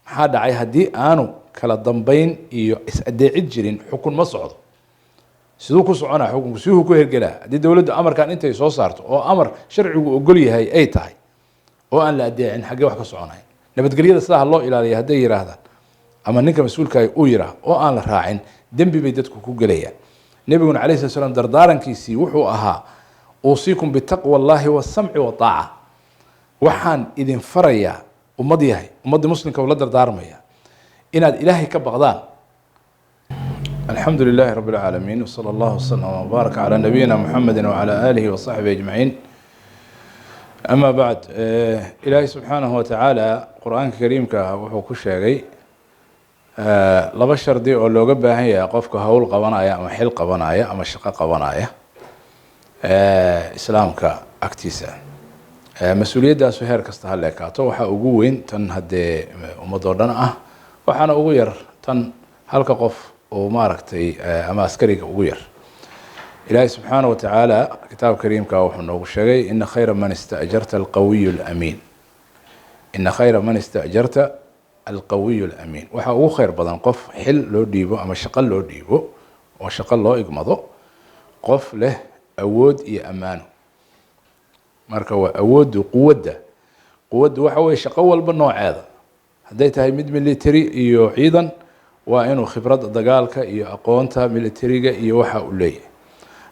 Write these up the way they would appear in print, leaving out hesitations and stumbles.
maxaa dhacay haddii aanu kala dambayn iyo is-adeecid jirin xukun ma socdo. siduu ku soconaa xukunku siduu ku hergelaa haddii dowladdu amarkan intay soo saarto oo amar sharcigu ogol yahay ay tahay oo aan la adeecin xaggee wax ka soconaya. nabadgelyada sidaa loo ilaaliya hadday yidhaahdaan ama ninka mas-uulka uu yidhaah oo aan la raacin dembi bay dadku ku gelayaan. nebiguna calayhi salatu salaam dardaarankiisii wuxuu ahaa uusiikum bitaqwa allahi wasamci wataaca. waxaan idin farayaa ummad yahay ummadda muslimka ula dardaarmaya inaad ilaahay ka baqdaan. الحمد لله رب العالمين وصلى الله وسلم وبارك على نبينا محمد وعلى آله وصحبه أجمعين. أما بعد إلهي سبحانه وتعالى قرآن كريم كوحو كشاقي لبا شردي أو لو قبها هي قفك هول قبنايا أما حل قبنايا أما شقا قبنايا إسلام كأكتيسا مسؤولية دا سهير كستهاليكاتو وحا أقوين تن هدي أمدورنا وحانا أقوير تن هالك قف وماركتي أما أسكريك أغير. إلهي سبحانه وتعالى كتاب كريم كاوحو نوغو شغي إن خير من استأجرت القوي الأمين. إن خير من استأجرت القوي الأمين. وحا أغو خير بدن قف حل لو ديبو أما شقل لو ديبو وشقل لو إقمضو قف له أود إي أمانه marka waa awood quwadda waxa way shaqo walba nooceeda haday tahay mid military iyo ciidan waa inuu khibrad dagaalka iyo aqoonta militariga iyo waxa uu leeyahay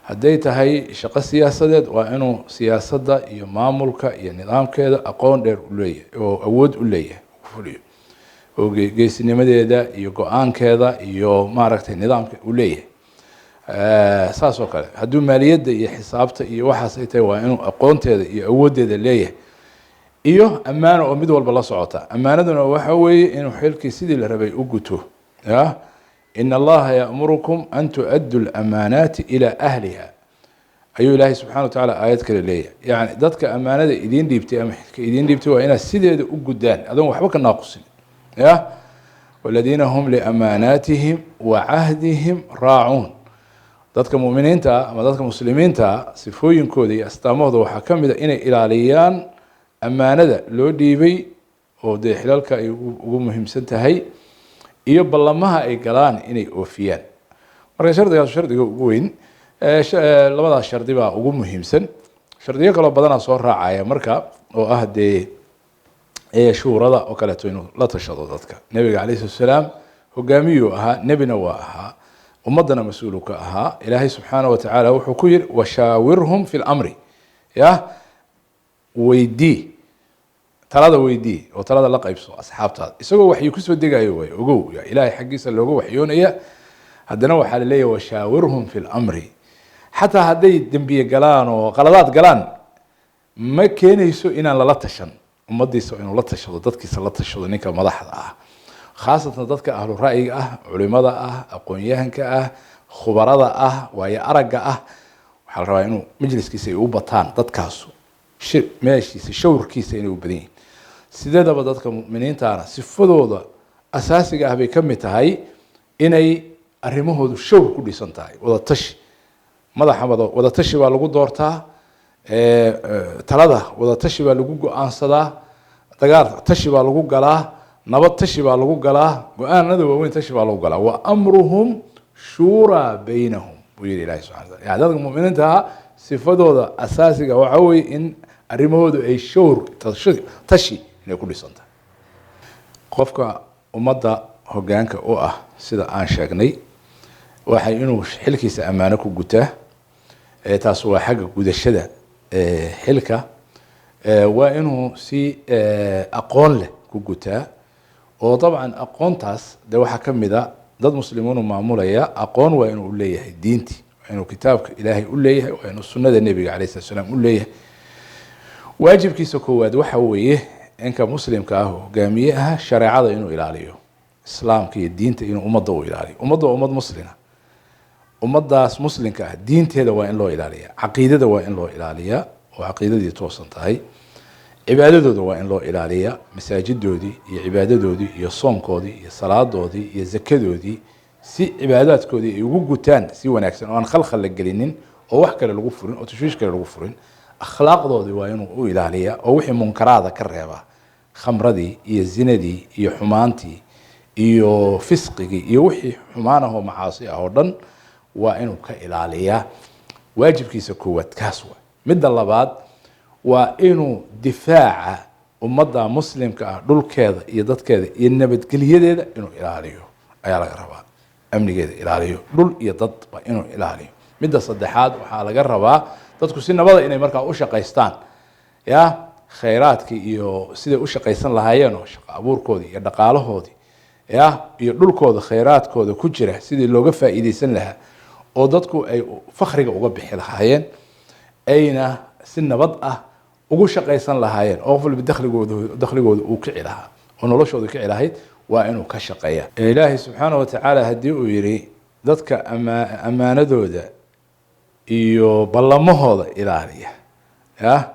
haday tahay shaqo siyaasadeed waa inuu siyaasadda iyo maamulka iyo nidaamkeeda aqoon dheer u leeyahay oo awood u leeyahay fuliyo oo geesinimadeeda iyo go'aankeeda iyo maaragtay nidaamka u leeyahay saas oo kale hadduu maaliyadda iyo xisaabta iyo waxaas ay tahay waa inuu aqoonteeda iyo awooddeeda leeyahay iyo ammaano oo mid walba la socota. ammaanaduna waxa weeye inuu xilkii sidii la rabay u guto. إن الله يأمركم أن تؤدوا الأمانات إلى أهلها. أيها الله سبحانه وتعالى آيات كلا ليه يعني ذاتك أمانة إدين ديبتي أم إدين ديبتي وإنا السيدة أقدان هذا وحبك الناقصين والذين هم لأماناتهم وعهدهم راعون. ذاتك مؤمنين تا أما ذاتك مسلمين تا صفوين كودي استاموه وحكم إذا إنا إلاليان أمانة لو ديبي ودي حلالك يقوم مهم سنتهي iyo ballamaha ay galaan inay oofiyaan. marka shardiga ugu weyn labada shardi baa ugu muhiimsan. shardiyo kale badan soo raacaya marka oo ah shuurada oo kale inuu la tashado dadka. nabiga calayhi salaam hogaamiyo ahaa nabina waa ahaa ummadana mas'uul ka ahaa. ilaahay subxaanahu wa ta'aala wuxuu ku yiri washaawirhum fil amri weydii talada weydii oo talada la qaybso asxaabtaada isagoo waxay ku soo degayo way ogow ilaahay xaqiisa looga waxyoonaya haddana waxa la leeyahay washaawirhum fil amri hatta haday dambiye galaan oo qaladaad galaan ma keenayso inaan la tashan ummadiisa inuu la tashado dadkiisa la tashado ninka madaxda ah khaasatan dadka ahlu ra'yiga ah culimada ah aqoon-yahanka ah khubarada ah waayo aragga ah waxa la rabaa inuu majliskiisa ay u bataan dadkaas meeshiisa shawrkiisa inay u badan yihiin. sideedaba dadka mu'miniintaana sifadooda asaasiga ah bay ka mid tahay inay arrimahoodu shawr ku dhisan tahay wada tashi madaxa wada tashi baa lagu doortaa talada wada tashi baa lagu go'aansadaa dagaal tashi baa lagu galaa nabad tashi baa lagu galaa go'aanada waaweyn tashi baa lagu galaa wa amruhum shura baynahum buu yiri ilaahay subhanahu wa ta'ala. dadka mu'miniinta sifadooda asaasiga waxa weeye in arrimahoodu ay shawr tashi inay ku dhisan tahay. qofka ummadda hoggaanka u ah sida aan sheegnay waxay inuu xilkiisa ammaano ku gutaa taas waa xagga gudashada xilka waa inuu si aqoon leh ku gutaa oo dabcan aqoontaas de waxa ka mid ah dad muslimiin maamulaya aqoon waa inuu leeyahay diintii inuu kitaabka ilaahay u leeyahay waa inuu sunnada nabiga calayhi salaam u leeyahay. waajibkiisa koowaad waxa weeye inka muslimka ah hogaamiyaha shariicada inuu ilaaliyo islaamka iyo diinta inuu ummadda u ilaaliyo. ummadda waa ummad muslima ummadaas muslimka ah diinteeda waa in loo ilaaliyaa caqiidada waa in loo ilaaliyaa oo caqiidadii toosan tahay cibaadadooda waa in loo ilaaliyaa masaajidoodii iyo cibaadadoodii iyo soonkoodii iyo salaadoodii iyo zakadoodii si cibaadaadkoodii ay ugu gutaan si wanaagsan oo aan khalkhal la gelinin oo wax kale lagu furin oo tashwiish kale lagu furin. akhlaaqdoodii waa inuu u ilaaliyaa oo wixii munkaraada ka reebaa khamradii iyo zinadii iyo xumaantii iyo fisqigii iyo wixii xumaan ah oo macaasi ah oo dhan waa inuu ka ilaaliyaa. waajibkiisa koowaad kaas waa. midda labaad waa inuu difaaca ummadda muslimka ah dhulkeeda iyo dadkeeda iyo nabadgelyadeeda inuu ilaaliyo ayaa laga rabaa. amnigeeda ilaaliyo, dhul iyo dadba inuu ilaaliyo. midda saddexaad waxaa laga rabaa dadku si nabada inay markaa u shaqaystaan, ya khayraadkii iyo siday u shaqaysan lahaayeen oo shaqo abuurkoodii iyo dhaqaalahoodii ya iyo dhulkooda khayraadkooda ku jira sidii looga faa'iideysan lahaa oo dadku ay fakhriga uga bixi lahaayeen, ayna si nabad ah ugu shaqaysan lahaayeen oo qof walba dakhligooda uu kici lahaa oo noloshooda kici lahayd waa inuu ka shaqeeya. ilaahay subxaanahu watacaala haddii uu yidhi dadka ammaanadooda iyo ballamahooda ilaaliya ya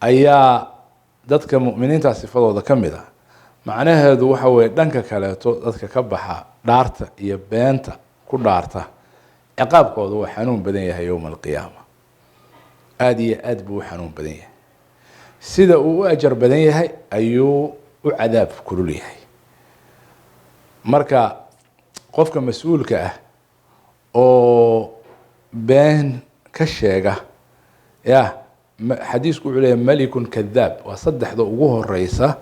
ayaa dadka mu'miniinta sifadooda ka mid ah, macnaheedu waxa weeye dhanka kaleeto dadka ka baxa dhaarta iyo beenta ku dhaarta ciqaabkooda waa xanuun badan yahay yowma alqiyaama. aada iyo aad buu u xanuun badan yahay. sida uu u ajar badan yahay ayuu u cadaab kulul yahay. marka qofka mas-uulka ah oo been ka sheega ya xadiisku wuxuu leeyahay malikun kadaab, waa saddexda ugu horeysa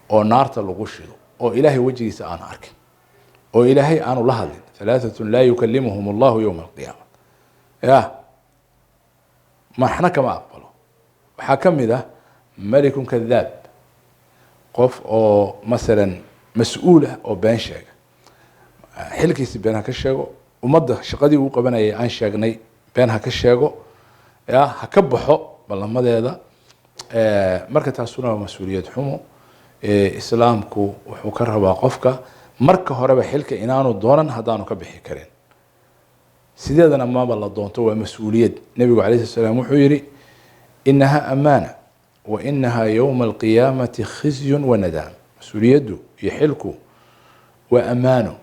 oo naarta lagu shido oo ilaahay wejigiisa aanu arkin oo ilaahay aanu la hadlin. halaatatun laa yukalimuhum allahu yowma alqiyaama, ya maxna kama aqbalo. waxaa ka mid ah malikun kadaab, qof oo masalan mas-uul ah oo been sheega, xilkiisi been ha ka sheego, ummadda shaqadii uu qabanayay aan sheegnay been ha ka sheego, ya ha ka baxo ballamadeeda. marka taasuna waa mas-uuliyad xumo. islaamku wuxuu ka rabaa qofka marka horeba xilka inaanu doonan haddaanu ka bixi karin. sideedana maba la doonto waa mas-uuliyad. nebigu calayhi salaam wuxuu yidhi inaha amaana wa inaha yowma alqiyaamati khizyun wanadaam. mas-uuliyaddu iyo xilku waa ammaano,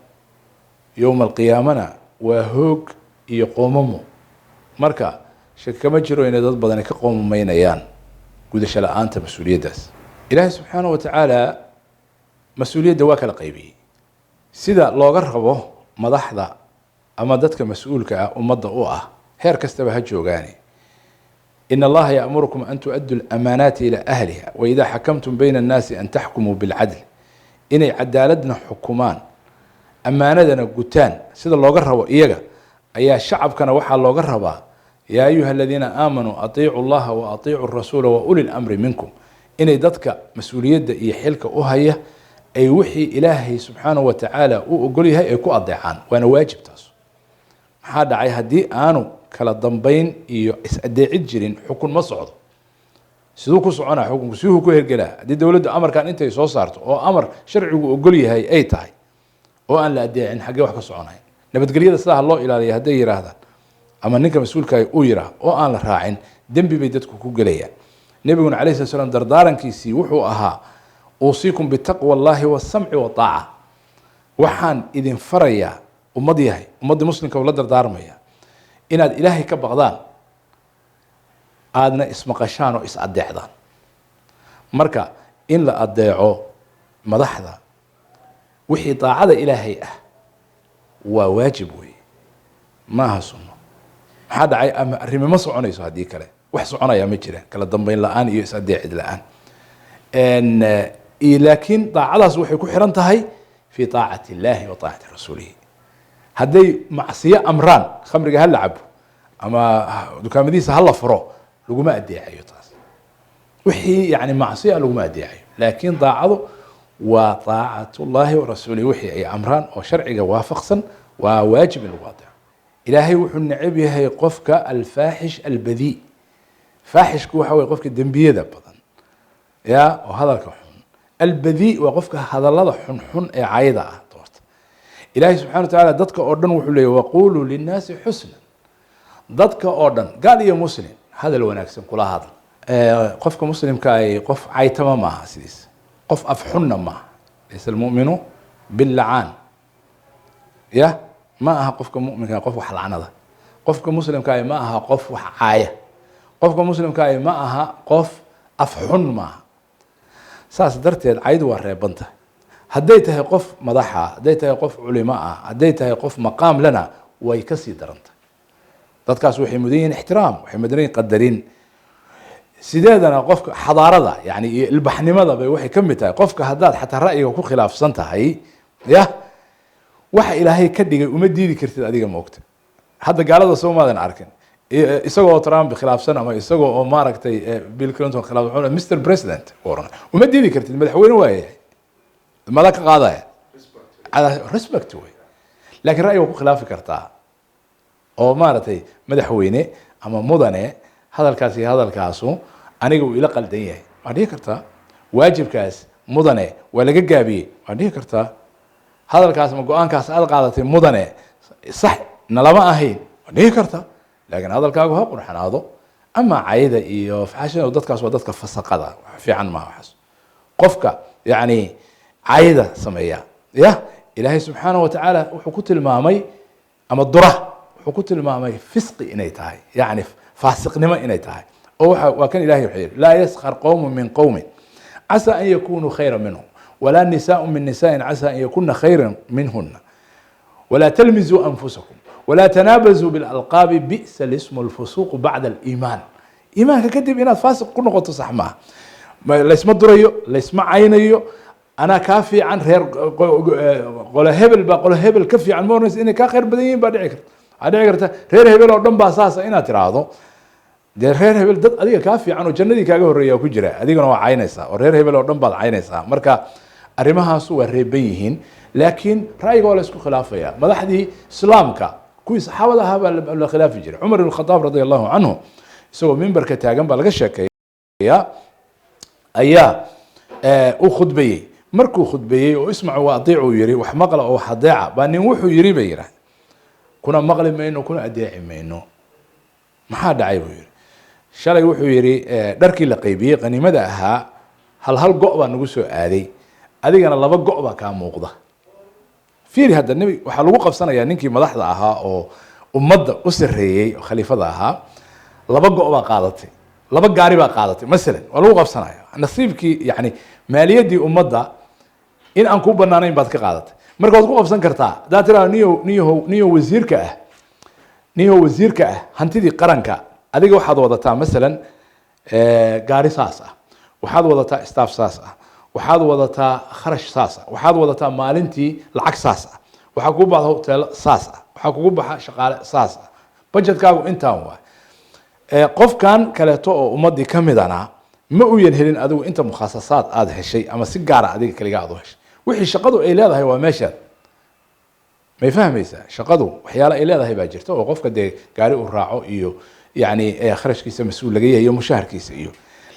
yowma alqiyaamana waa hoog iyo qoomamo. marka shaki kama jiro inay dad badani ka qoomameynayaan gudasho la-aanta mas-uuliyaddaas. ilaahay subxaanahu watacaala mas-uuliyadda waa kala qaybiyey. sida looga rabo madaxda ama dadka mas-uulka ah ummadda u ah heer kastaba ha joogaani. in allaha ya'murukum an tu'addu lamaanaati ilaa ahliha waidaa xakamtum bayna annaasi an taxkumuu bilcadl. inay cadaaladna xukumaan, ammaanadana gutaan sida looga rabo iyaga ayaa shacabkana waxaa looga rabaa. yaa ayuha aladiina aamanuu atiicu llaha wa atiicu rasuula wa uli lamri minkum. inay dadka mas-uuliyadda iyo xilka u haya ay wixii ilaahay subxaanahu watacaala u ogol yahay ay ku adeecaan, waana waajib taas. maxaa dhacay haddii aanu kala dambeyn iyo is-adeecid jirin xukun ma socdo. siduu ku soconaa xukunku? siduu ku hergelaa haddii dowladdu amarkan intay soo saarto oo amar sharcigu ogol yahay ay tahay oo aan la adeecin, xaggee wax ka soconayn? nabadgelyada sidaa loo ilaaliya hadday yihaahdaan ama ninka mas-uulka uu yiraah oo aan la raacin, dembi bay dadku ku gelayaan. nebiguna calayhi salatu salaam dardaarankiisii wuxuu ahaa uusiikum bitaqwa allahi wasamci wataaca. waxaan idin farayaa ummad yahay, ummadda muslimka ula dardaarmaya inaad ilaahay ka baqdaan, aadna ismaqashaan oo is adeecdaan. marka in la adeeco madaxda wixii daacada ilaahay ah waa waajib wey, maaha sunno. maxaa dhacay? ama arrimi ma soconayso haddii kale. wax soconaya ma jiraan, kala dambeyn la-aan iyo is adeecid la-aan. laakiin daacadaas waxay ku xiran tahay fi taacati illahi wa taacati rasuulihi. hadday macsiyo amraan, khamriga ha la cabo ama dukaamadiisa ha la furo, laguma adeecayo taas. wixii yani macsiya laguma adeecayo. laakiin daacadu waa taacatu llahi wa rasuulihi. wixii ay amraan oo sharciga waafaqsan waa waajib in lagu adeeco. ilaahay wuxuu necab yahay qofka alfaaxish albadii. faaxishku waxa weye qofka dembiyada badan ya oo hadalka xun. albadii waa qofka hadalada xunxun ee cayda ah doorta. ilaahay subxana watacaala dadka oo dhan wuxuu leeyay waquluu linnaasi xusna. dadka oo dhan gaal iyo muslim hadal wanaagsan kula hadla. qofka muslimka ay qof caytama maaha sidiis, qof afxunna maaha. laysa almu'minu billacaan, ya ma aha qofka mu'minka qof wax lacnada. qofka muslimka ay ma aha qof wax caaya. qofka muslimka ay ma aha qof afxun maaha. saas darteed caydu waa reebanta hadday tahay qof madaxa hadday tahay qof culimo ah hadday tahay qof maqaam lana way kasii daranta dadkaas waxay mudan yihiin ixtiraam waxay mudan yihiin qadarin sideedana qofka xadaarada yani iyo ilbaxnimada bay waxay ka mid tahay qofka haddaad xataa ra'yiga ku khilaafsan tahay ya waxa ilaahay ka dhigay uma diidi kartid adiga moogta hadda gaalada soomaadan arkin isagoo Trump khilaafsan ama isagoo oo maaragtay Bill Clinton khilaafsan Mr President oran uma diidi kartid madaxweyne waaye mala ka qaadaya respect way laakiin ra'yiga ku khilaafi kartaa oo maaragtay madaxweyne ama mudane hadalkaasi hadalkaasu aniga uu ila qaldan yahay waa dhihi kartaa waajibkaas mudane waa laga gaabiyey waa dhihi kartaa hadalkaas ma go-aankaas aad qaadatay mudane sax nalama ahayn waa dhihi kartaa laakiin hadalkaagu ha qurxanaado ama cayda iyo faxashada dadkaas waa dadka fasaqada fiican ma waxas qofka yani cayda sameeya ya ilaahay subxaanahu watacaala wuxuu ku tilmaamay ama dura wuxuu ku tilmaamay fisqi inay tahay yani faasiqnimo inay tahay oo waa kan ilaahay wuxuu yiri laa yaskhar qawmun min qawmin asa an yakunu khayra minhum ولا نساء من نساء عسى أن يكون خيرا منهن ولا تلمزوا أنفسكم ولا تنابزوا بالألقاب بئس الاسم الفسوق بعد الإيمان إيمان ككتب إناد فاسق كل نقطة صح معه لا اسمه دريو لا اسمه عينيو أنا كافي عن غير قول هبل كفي عن مورنس إني كخير بدين بعد عكر هذا عكرته غير هبل أردن بأساسا إنا تراضو dee reer hebel dad adiga kaa fiican oo jannadii kaaga horreeya ku jira adigana waa caynaysaa oo reer hebel oo dhan baad caynaysaa marka arrimahaasu waa reeban yihiin laakiin ra'yiga waa la isku khilaafaya madaxdii islaamka kuwii saxaabada ahaa baa la khilaafi jiray cumar ibn khataab radi allahu canhu isagoo mimbarka taagan baa laga sheekeeya ayaa u khudbeeyey markuu khudbeeyey oo ismacu wa adiicu yiri wax maqla oo wax adeeca baa nin wuxuu yiri bay yidhaah kuna maqli mayno kuna adeeci mayno maxaa dhacay buu yiri shalay wuxuu yiri dharkii la qaybiyey qaniimada ahaa hal go' baa nagu soo aaday adigana laba go' baa kaa muuqda fiiri hadda nabi waxaa lagu qabsanayaa ninkii madaxda ahaa oo ummadda u sarreeyey oo khaliifada ahaa laba go' baa qaadatay laba gaari baa qaadatay masalan waa lagu qabsanaya nasiibkii yani maaliyaddii ummadda in aan ku banaanayn baad ka qaadatay marka waad ku qabsan kartaa haddaad tiraa niyo wasiirka ah hantidii qaranka adiga waxaad wadataa masalan gaari saas ah waxaad wadataa staff saas ah waxaad wadataa kharash saas ah waxaad wadataa maalintii lacag saas ah waxaa kugu baxda hotel saas ah waxaa kugu baxa shaqaale saas ah budgetkaagu intaan waa qofkan kaleeto oo ummadii ka midana ma uyan helin adigu inta mukhasasaad aad heshay ama si gaara adiga kaliga aad u heshay wixii shaqadu ay leedahay waa meeshaad may fahmaysaa shaqadu waxyaalo ay leedahay baa jirta oo qofka dee gaari u raaco iyo yani kharashkiisa mas-uul laga yahay iyo mushaharkiisa iyo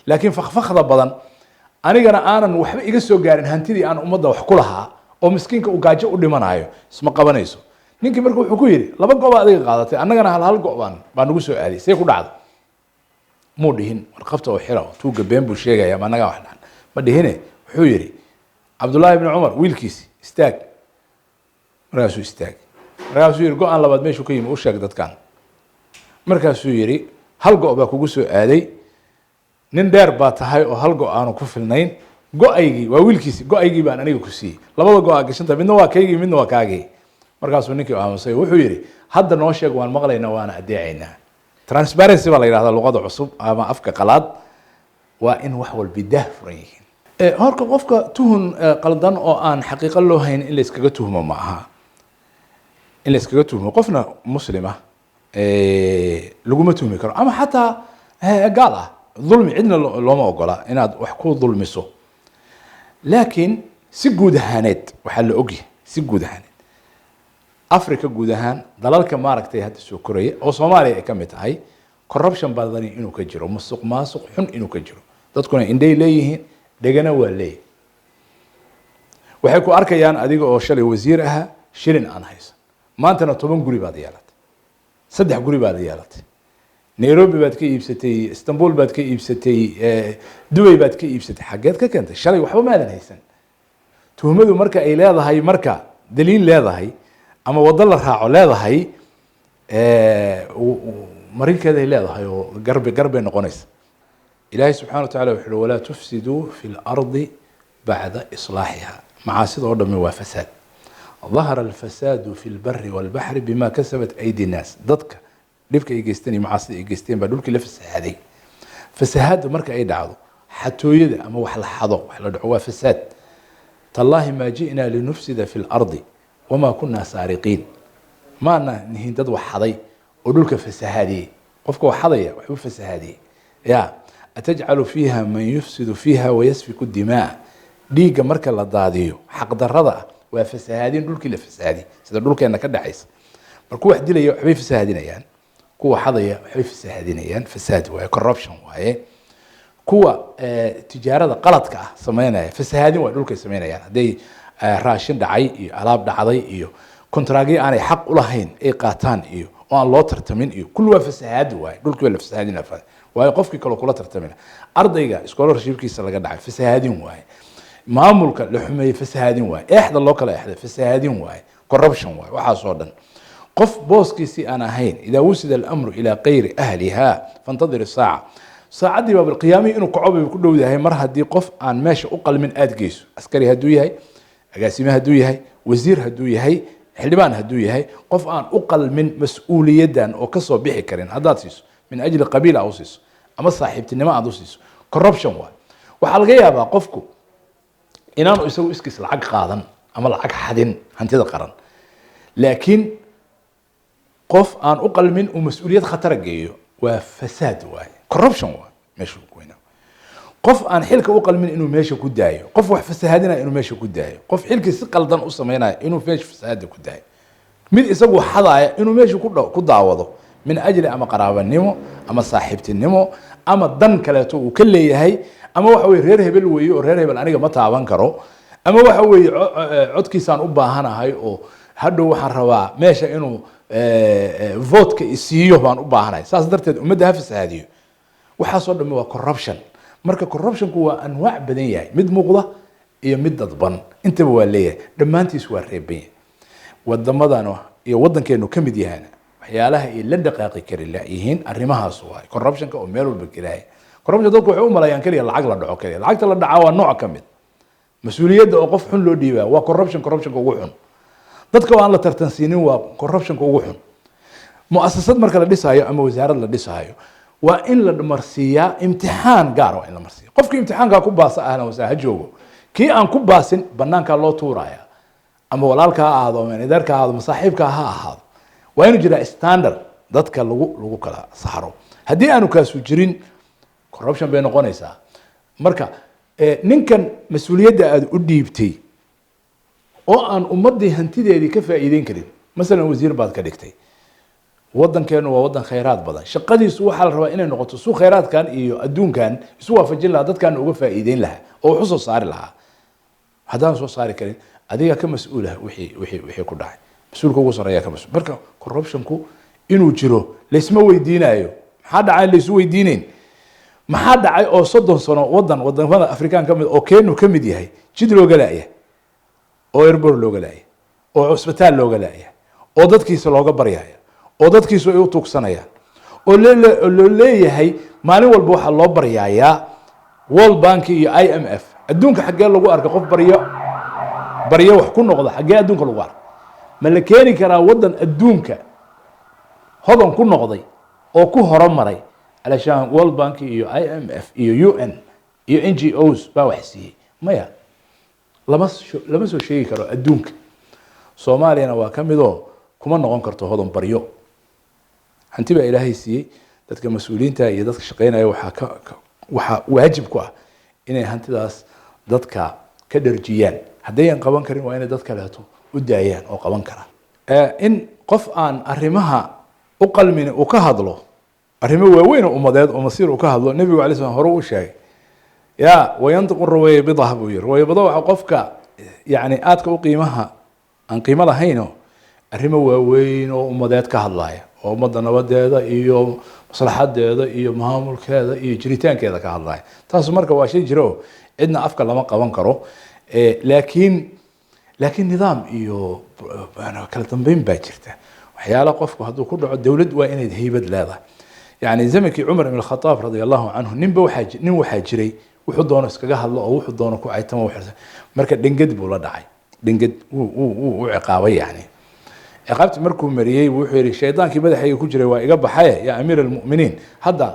laakiin fakfakda badan anigana aanan waxba iga soo gaarin hantidii aan ummadda wax ku lahaa oo miskiinka uu gaajo u dhimanayo isma qabanayso ninkii marka wuxuu ku yidhi laba go' baa adiga qaadatay annagana hal go' baa nagu soo aaday see ku dhacda muu dhihin warqabta oo xira tuuga been buu sheegaya ma annagaa wax dhahan ma dhihine wuxuu yidhi cabdullaahi ibni cumar wiilkiisi istaag markaasuu istaagay markaasuu yidhi go-aan labaad meeshuu ka yimi u sheeg dadkan markaasuu yidhi hal go' baa kugu soo aaday nin dheer baa tahay oo hal go' aanu ku filnayn go-aygii waa wiilkiisi go-aygii baan aniga ku siiyey labada go' aa gashanta midna waa kaygii midna waa kaagii markaasuu ninkii aamusay wuxuu yidhi hadda noo sheeg waan maqlaynaa waana adeecaynaa transparency baa la yidhahdaa luqada cusub ama afka qalaad waa in wax walba daah furan yihiin horka qofka tuhun qaldan oo aan xaqiiqo loo hayn in la iskaga tuhmo ma aha in la iskaga tuhmo qofna muslima laguma tuhmi karo ama xataa gaal ah ظلمي cidna looma ogola inaad wax ku dulmiso laakiin si guud ahaaneed waxaa la ogyahay si guud ahaaneed africa guud ahaan dalalka maaragtay hadda soo koraya oo soomaaliya ay ka mid tahay corruption badani inuu ka jiro musuq maasuq xun inuu ka jiro dadkuna indhay leeyihiin dhegana waa leeyihin waxay ku arkayaan adiga oo shalay wasiir ahaa shilin aan haysan maantana 10 guri baad yeelatay 3 guri baad yeelatay nairobi baad ka iibsatay istanbul baad ka iibsatay dubai baad ka iibsatay xageed ka keentay shalay waxba maadan haysan tuhmadu marka ay leedahay marka daliil leedahay ama wada la raaco leedahay marinkeeda ay leedahay oo garbe noqonaysa ilaahay subxaanahu wa tacaala wuxuu wala tufsiduu fi lardi بعد إصلاحها معاصي ودم وفساد. ظهر الفساد في البر والبحر بما كسبت أيدي الناس. ضدك ليفك يجستني معاصي يجستين بدولك لفس هذه فساد مركا أي دعوة حتى يدا أما وحلا حضو وحلا دعوة فساد. تالله ما جئنا لنفسد في الأرض وما كنا سارقين. ما نهين تدوى حضي ودولك فسهادي قفك وحضي وحبو فسهادي يا أتجعل فيها من يفسد فيها ويسفك الدماء. ديجا مركا لا داديو حق دردا وفسهادين دولك لا فسهادي سيدا دولك أنا كده عيس مركو واحد لي وحبي فسهادين أيان كوا حضي وحبي فسهادين أيان فساد وهي corruption وهي كوا تجارة قلتك سمينا فسهادين ودولك سمينا يعني دي راشن دعي علاب دعي كونتراجي أنا حق لهين إيه قاتان إيو وأن لا ترتمين إيو كل فساد واي دولك ولا فسهادين أفعل واي قفك كلا ترتمين أرضيجا إسكولر شيبكي سلقة دعي فسهادين واي maamulka la xumeeyay fasahaadin waay eexda loo kala eexday fasahaadin waay corruption waay waxa soo dhan qof booskiisi aan ahayn ida wusida al-amru ila qayri ahliha fantadir as-saa'a saacadii baa qiyaami inuu kacoob ku dhowdahay mar hadii qof aan meesha u qalmin aad geyso askari haduu yahay agaasime haduu yahay wasiir haduu yahay xildhibaan haduu yahay qof aan u qalmin mas'uuliyadan oo ka soo bixi karin hadaad siiso min ajli qabiila aw siiso ama saaxiibtinimo aad u siiso corruption waay waxa laga yaabaa qofku inaanu isagu iskiis lacag qaadan ama lacag xadin hantida qaran laakiin qof aan u qalmin uu mas'uuliyad khatar geeyo waa fasaad waay corruption waay meesha ku weynaa qof aan xilka u qalmin inuu meesha ku daayo qof wax fasaadina inuu meesha ku daayo qof xilka si qaldan u sameeynaa inuu meesha fasaad ku daayo mid isagu xadaaya inuu meesha ku daawado min ajli ama qaraabanimo ama saaxiibtinimo ama dan kale uu ka leeyahay ama waxa way reer hebel weeyo reer hebel aniga ma taaban karo ama waxa way codkiisaan u baahanahay oo hadhow waxaan rabaa meesha inuu vote-ka isiiyo baan u baahanahay saas darteed ummadda ha fasaadiyo waxa soo dhamay waa corruption marka corruption-ku waa anwaac badan yahay mid muuqda iyo mid dadban intaba waa leeyahay dhammaantiis waa reeban wadamadan iyo wadankeenu ka mid yahay waxyaalaha ay la dhaqaaqi kari laayihiin arrimahaas waa corruption-ka oo meel walba galay corruption dadku waxay u maleeyaan kaliya lacag la dhaco kaliya lacagta la dhaca waa nooc ka mid mas'uuliyadda oo qof xun loo dhiibaa waa corruption ugu xun dadka aan la tartansiinin waa corruption ugu xun mu'assasad marka la dhisayo ama wasaarad la dhisayo waa in la marsiiyaa imtixaan gaar ah in la marsiiyo qofkii imtixaanka ku baasa ahna wasaa joogo kii aan ku baasin banaanka loo tuuraya ama walaalka aado ama idarka aado masaaxiibka ha ahaado waa inuu jira standard dadka lagu kala saaro hadii aanu kaasu jirin corruption bay noqonaysaa marka ninkan mas'uuliyadda aad u dhiibtay oo aan ummadii hantideedii ka faa'iideyn karin مثلا wasiir baad ka dhigtay wadankeenu waa wadan khayraad badan shaqadiisu waxa la rabaa inay noqoto suu khayraadkan iyo adduunkan isu waafajin lahaa dadkan uga faa'iideyn lahaa oo wuxuu soo saari lahaa hadaan soo saari karin adiga ka mas'uul ah wixii ku dhacay mas'uulka ugu sareeya ka mas'uul marka corruption-ku inuu jiro leesma weydiinayo maxaa dhacay leesu weydiineen maxaa dhacay oo 30 sano wadamada Afrikaan kamid oo Kenya kamid yahay jid looga laayay oo airport looga laayay oo hospital looga laayay oo dadkiisa looga baryaya oo dadkiisu ay u tuugsanayaan oo leeyahay maalin walba waxa loo baryayaa World Bank iyo IMF adduunka xagee lagu arko qof baryo wax ku noqda xagee adduunka lagu arko ma la keeni karaa wadan adduunka hodan ku noqday oo ku horumaray علشان World Bank iyo IMF iyo UN iyo NGOs baa wax siiyay maya lama soo sheegi karo adduunka Soomaaliyana waa kamidoo kuma noqon karto hodan baryo hanti baa Ilaahay siiyay dadka mas'uuliyiinta iyo dadka shaqeynaya waxa waajib ku ah inay hantidaas dadka ka dharjiyaan hadayaan qaban karin waa inay dadka leeto u daayaan oo qaban kara in qof aan arrimaha u qalmin oo ka hadlo arrimo waaweyn oo umadeed oo masiir uu ka hadlo nabiga cali sallallahu hore u sheegay ya wayantiqu rawaya bidhah buu yiri way badaw qofka yaani aadka u qiimaha aan qiimo lahayn arrimo waaweyn oo umadeed ka hadlaya oo umada nabadeeda iyo maslaxadeeda iyo maamulkeeda iyo jiritaankeeda ka hadlaya taas marka waa shay jiro cidna afka lama qaban karo laakiin nidaam iyo kala dambeyn baa jirta waxyaalo qofku haduu ku dhaco dawlad waa inay haybad leedahay يعني زمنك عمر بن الخطاب رضي الله عنه نين وحا جري wuxuu doono iskaga hadlo oo wuxuu doono ku caytamo marka dhingad buu la dhacay dhingad uu ciqaabay yani ciqaabti markuu mariyay wuxuu yiri shaydaankii madaxayga ku jiray waa iga baxay ya amiir almu'miniin hadda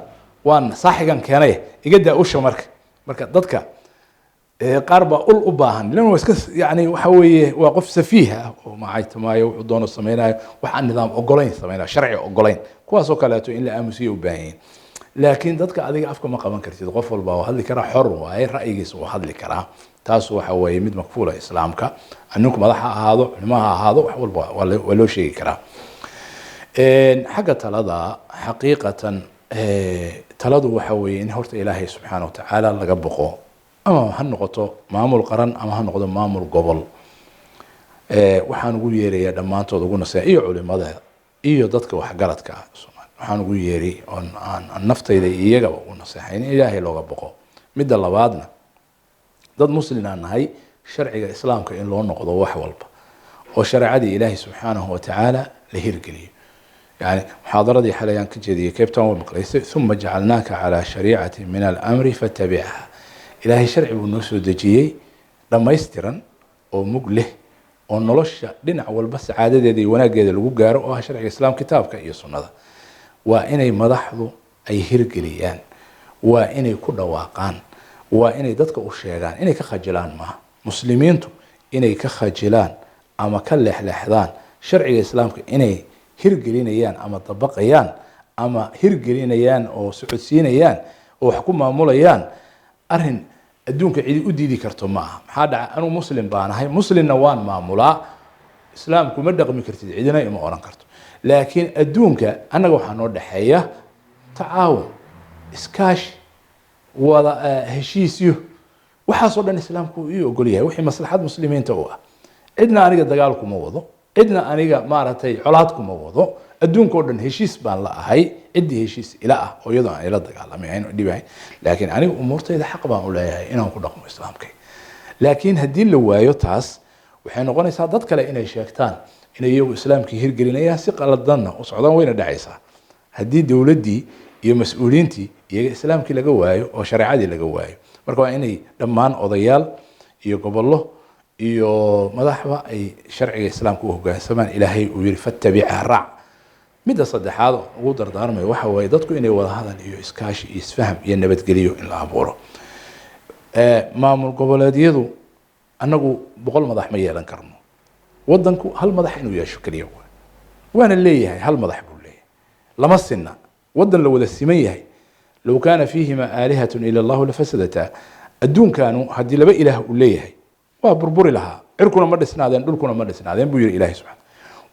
waan saaxigan keenay iga daa usha marka dadka qaar baa ul u baahan lan iska yani waxa weeye waa qof safiih ah oo macaytamaayo wuxuu doono sameeyay waxa nidaam ogolayn sameeyay sharci ogolayn kuwaas oo kaleeto in la aamusiyo u baahan laakiin dadka adiga afka ma qaban kartid qof walba oo hadli kara xor waaye ra'yigiisa uu hadli karaa taas waxa weeye mid makfuula islaamka anninku madaxa ahaado culimaha ahaado wax walba waa loo sheegi karaa xagga talada xaqiiqatan taladu waxa weeye in horta ilaahay subxaanahu wa tacaala laga boqo ama ha noqoto maamul qaran ama ha noqdo maamul gobol waxaan ugu yeerayaa dhammaantood ugu naseeya iyo culimada iyo dadka waxgaradka ah waxaan ugu yeeri on aan naftayda iyaga ugu naseexayn in ilaahay looga boqo midda labaadna dad muslim aan nahay sharciga islaamka in loo noqdo wax walba oo shareecadii ilaahay subxaanahu wa tacaala la hirgeliyo يعني محاضرتي حاليا كجدي كيف تم مقليسة ثم جعلناك على شريعة من الأمر فاتبعها إلهي شرع ونسو دجيي لما يسترن أو مقله أو نلش دين أول بس عادة دي وناجد الوجار أو شرع الإسلام كتاب كأي سنة وإني مدحضو أي هرجليان وإني كل واقعان وإني دتك أشيغان إني كخجلان ما مسلمين تو إني كخجلان أما كله لحظان شرع الإسلام إني hirgelinayaan ama dabaqayaan ama hirgelinayaan oo socodsiinayaan oo wax ku maamulayaan arin adduunka cidi u diidi karto ma aha maxaa dhaca anu muslim baan ahay muslimna waan maamulaa islaamku ma dhaqmi kartid cidina ima oran karto laakiin adduunka anaga waxa noo dhaxeeya tacaawun iskaashi wada heshiisyo waxa soo dhan islaamku uu ogol yahay wixii maslaxad muslimiinta u ah cidna aniga dagaal kuma wado cidna aniga maaragtay colaad kuma wado adduunka oo dhan heshiis baan la ahay cidii heshiis ila ah oo iyadoo aan ila dagaalamay aynu dhibayn laakiin aniga umurtayda xaq baan u leeyahay inaan ku dhaqmo islaamkay laakiin haddii la waayo taas waxay noqonaysaa dad kale inay sheegtaan inay iyagu islaamkii hirgelinayaan si qaladanna u socdaan wayna dhacaysaa haddii dowladdii iyo mas-uuliyiintii iyaga islaamkii laga waayo oo shareecadii laga waayo marka waa inay dhammaan odayaal iyo gobollo iyo madaxba ay sharciga islaamka u hoggaansamaan ilaahay uu yiri fattabi'ha raac midda saddexaad ugu dardaarmay waxa weeye dadku inay wada hadal iyo iskaashi iyo isfaham iyo nabadgeliyo in la abuuro maamul goboleedyadu annagu 100 madax ma yeelan karno wadanku hal madax inuu yeesho kaliya waana leeyahay hal madax buu leeyahay lama sinna wadan la wada siman yahay law kana fiihima aalihatun ila allah la fasadata adduunkaanu haddii laba ilaah uu leeyahay waa burburi lahaa cirkuna ma dhisnaadeen dhulkuna ma dhisnaadeen buu yiri ilaahay subxaanahu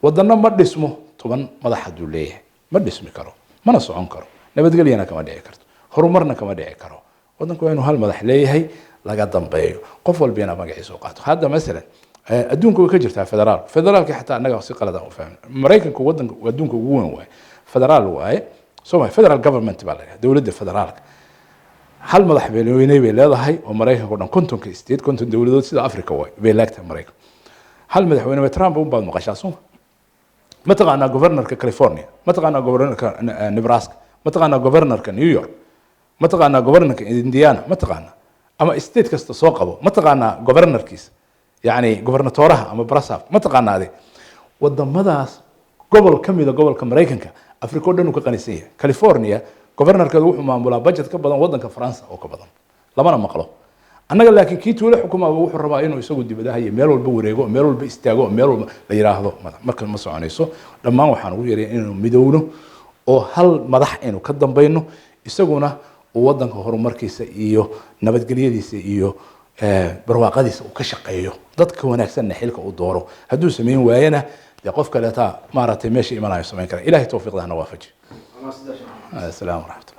wadana ma dhismo 10 madax haduu leeyahay ma dhismi karo mana socon karo nabadgelyana kama dhici karto horumarna kama dhici karo wadanku waa inuu hal madax leeyahay laga dambeeyo qof walbina magaciisa u qaato hadda mesela adduunku way ka jirtaa federaalka xataa annaga si qalad ah u fahmin mareykanku wadanka adduunka ugu weyn waay federaal waaye Soomaaliya federal government baa la dawladda federaalka hal madax beelweynay bay leedahay oo Mareykanka oo dhan kontonka state konton dawladood sida Afrika way bay laagtay Mareykan hal madaxweyne waa Trump uu baad maqashaa Soomaaliya ma taqaana governorka California ma taqaana governorka Nebraska ma taqaana governorka New York ma taqaana governorka Indiana ma taqaana ama state kasta soo qabo ma taqaana governorkiisa yani gobernatoraha ama brasaf ma taqaana adi wadamadaas gobol kamida gobolka Mareykanka Afrika oo dhan uu ka qanisan yahay California governorkeedu wuxuu maamulaa budget ka badan wadanka France oo ka badan lamana maqlo annaga laakiin kii tuule xukumaa wuxuu rabaa inuu isagu dibadaha iyo meel walba wareego meel walba istaago meel walba la yiraahdo marka ma soconayso dhammaan waxaan ugu yeeray inuu midowno oo hal madax inuu ka dambayno isaguna uu wadanka horumarkiisa iyo nabadgelyadiisa iyo barwaaqadiisa uu ka shaqeeyo dadka wanaagsan xilka uu dooro hadduu sameyn waayana qof kale taa maaragtay meesha imanayo sameyn kara ilaahay tawfiiqdana waafaji السلام ورحمة الله